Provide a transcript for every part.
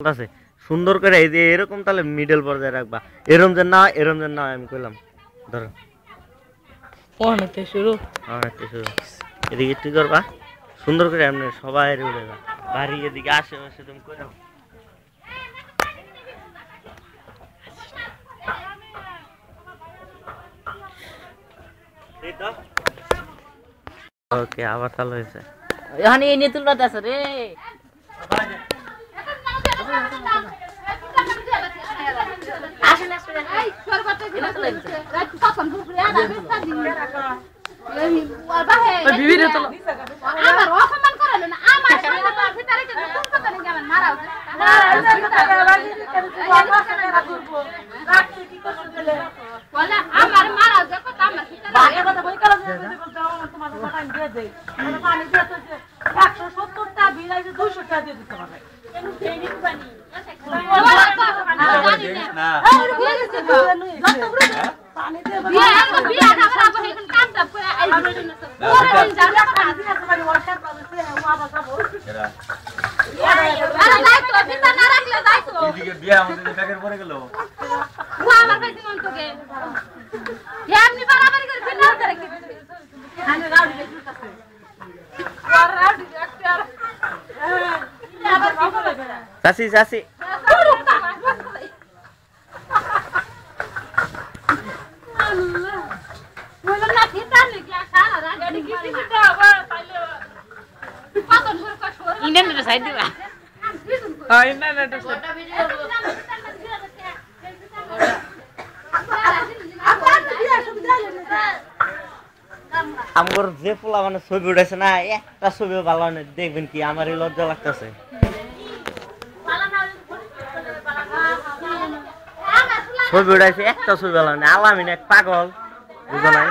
আছে সুন্দর করে এই যে এরকম তাহলে মিডল পর্যায়ে রাখবা এরকম যেন না আমি কইলাম ধরো অনেকটা শুরু এদিকে কি করবা সুন্দর করে এমনি সবাই উড়ে যা বাড়ি এদিকে আশেপাশে তুমি কই দাও ওকে আবার চালু হয়েছে এখন এই নিয়ে তুলতে আছে রে আসেন আসেন এই সরবত দিনা চলে গেছে রাত কখন ঘুরে আনা বিবি রে তো আমার অপমান করালো না আমার সামনে ভিতরে যে তুমি তো কেন গেলেন মারাও না রাখতে কি করছ বলে বলে আমার মারাও দেখো তো আমার ভিতরে বাগে কথা বই করা তোমার কথা দিয়ে দেই মানে পানি দিয়ে তো 170 টা বিলাই 200 টা দিয়ে দিতে পারবে কেন ফেনি পানি না পানি দিয়ে বিয়া খাবার আপনি এখন কাম দাব করে আইবেন ওরে যাবে পানি আছে মানে ওয়াটার পাবে ওয়া বাসাবো এরা আরে যাই তো ভিতর না রাখলে যাই তো এদিকে বিয়া আমাদের ব্যাগের পরে গেল ও আমার কাছে মন তোকে এমনি বাড়াবাড়ি করে ভিতর করে কি আমি রাউডি বেশি কাছে আর রাউডি একটা আবার কি করে চাচি ইন্টারনেট সাইড দিবা ইন্টারনেট আমার যে পোলা মানে ছবি উঠেছে না একটা ছবিও ভালো না দেখবেন কি আমারই লজ্জা লাগতেছে ছবি উঠাইছে একটা ছবি ভালো না আলামিন এক পাগল বুঝো নাই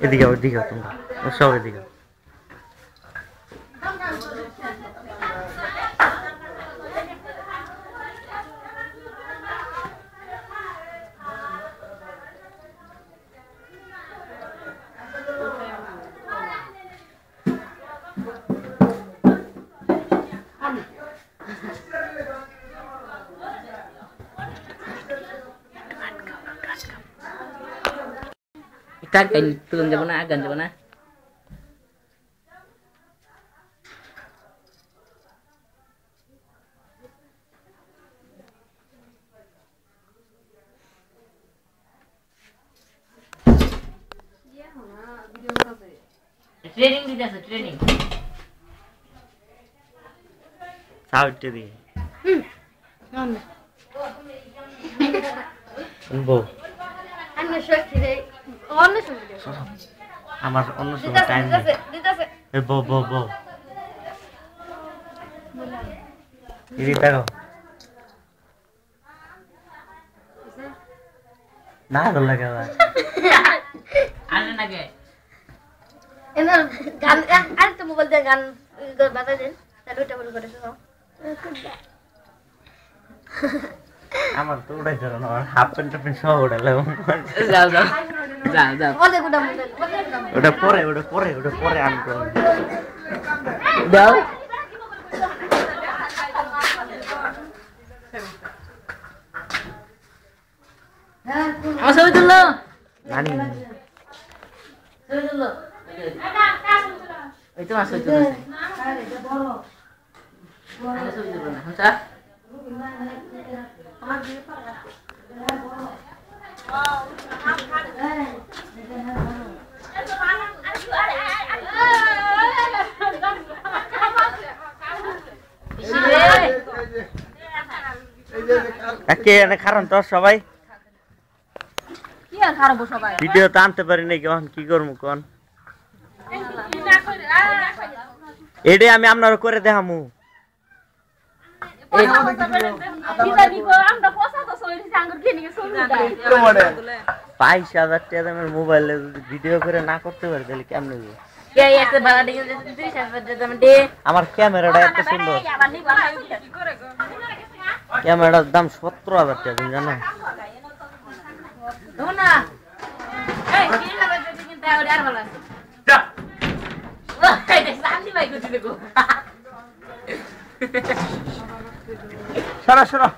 এদিকে তোমরা সব এদিকে কার কাই তুলন যাব না গান যাব না ট্রেনিং দিতে আছে ট্রেনিং সাউটে দিয়ে বউ আমি সত্যি রে অন্য সময় আমার অন্য সময় টাইম নেই এ বউ ইদি দেখো না ভালো লাগে আরে নাকি এনার গান আর তো মোবাইল দিয়ে গান বাজা দেন তাহলে ওটা বলে করে শোনাও আমার তো উড়াই ধরো না হাফ প্যান্ট সব উড়ালে যাও ওলে গুডা মোবাইল ওটা পরে আন করো দাও আমার ছবি তুললো নানি ছবি তুললো এই তো ছবি তুললো ছবি তুললো না হামসা কারণ তো সবাই কি আর খারাপ সবাই ভিডিও তো আনতে পারি নাই কখন কি করবো কোন এটাই আমি আপনার করে দেখামু মোবাইলে ভিডিও করে না করতে পারি তাহলে কেমন আমার ক্যামেরাটা এত সুন্দর ক্যামেরার দাম 17,000 টাকা তুমি জানো সরা সরা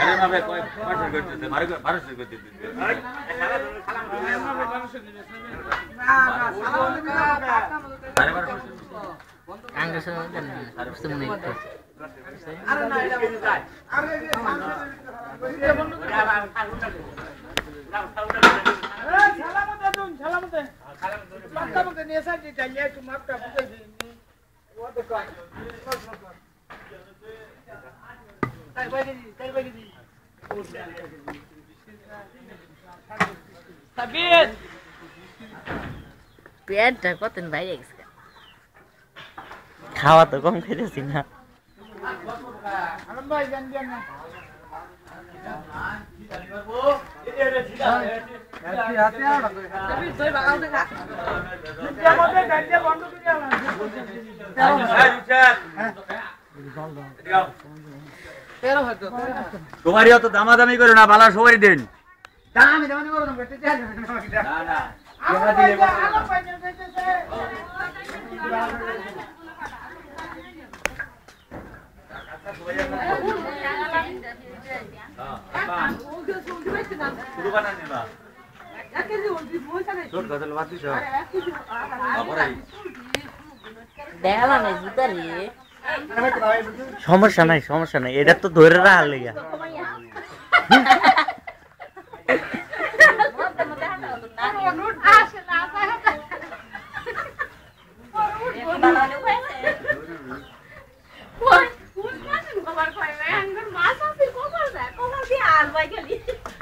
अरे मैं कोई पार्सल करते थे मारे पार्सल करते थे कांग्रेस मुस्लिम अरे ना এটা বন্ধ যায় আরে এটা বন্ধ করে সালামতে দুন সালামতে সালামতে নিয়ে এসে দিতে যাই একটু মাপটা বুঝে দিই ও দেখো তাই বাইরে দি সাবিত পেটটা কতদিন বাইরে গেছে খাওয়া তো কম খেতেছি না আনন্দ ভাই জান না তোমারই অত দামাদামি করো না বালা সবারই দেন দামি দামি করো না বেটে চাল না না আমরা দিলে আলো পাইছে বেটেছে শুরু বানানি না ছোট কথা বাতি সব আপরাই দেখালাম এই জুতারি সমস্যা নাই এটা তো ধরে রাখা লেগা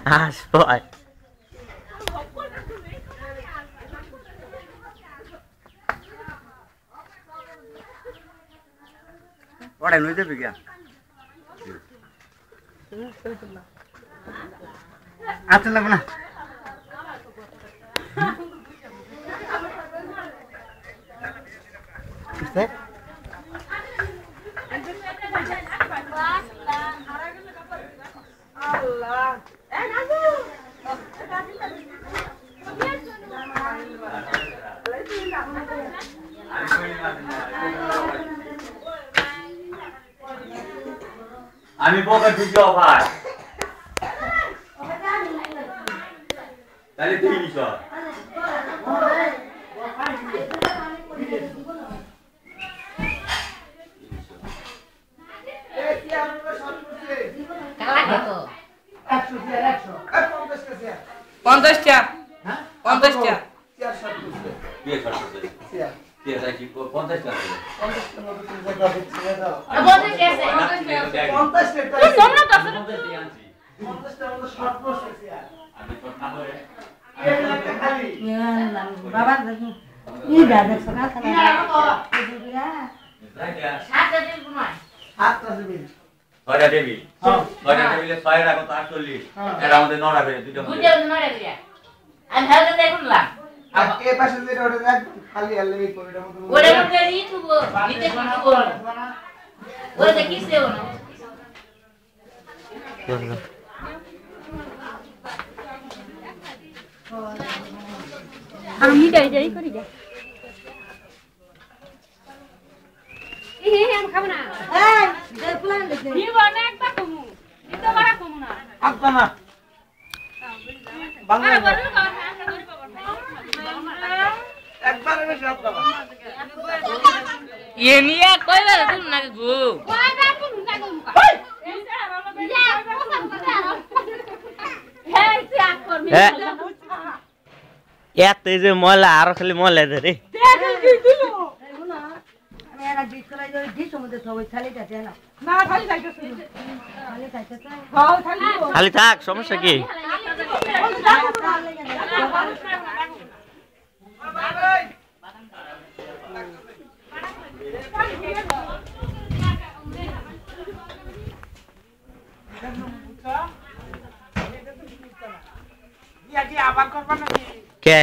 আসবাই ওড়াই নই দেবে কি আচ্ছা লাগবে না আমি পকেট ঢুকে অফার তাহলে তুই নিস কালা কত 50 টাকা 50 টা কে শর্ট করতে কে তাই কি 50 টাকা বাবা ই দাদা সকাল ছয়টা দেবী ছয়টা টেবিলে 6 রাখো তো 48 এর আমাদের 9 রাখবে দুটো আমি হালকা দেখুন না এ পাশে যেটা ওটা দেখ খালি আল্লাহই কোনটার মধ্যে ওরে মধ্যে ই তুব নিতে তুব ওরে দেখিছে না আমি যাই করি গে আমি খাবো না এই প্ল্যান দেখে নিব না একটা কমু নিতে পারা কমু না আচ্ছা না বাংলা একবারে বেশি হাত দাও ये निया कोई बात तुम ना गो এত যে ময়লা আরো খালি ময়লা ধরে আমি এরা ডিস করাই যাই ডিস মধ্যে সবাই থালিটা দেন না খালি যাইতেছ খালি খাইতেছে হ্যাঁ খালি খালি থাক সমস্যা কি কাজে আবার করবা নাকি? কে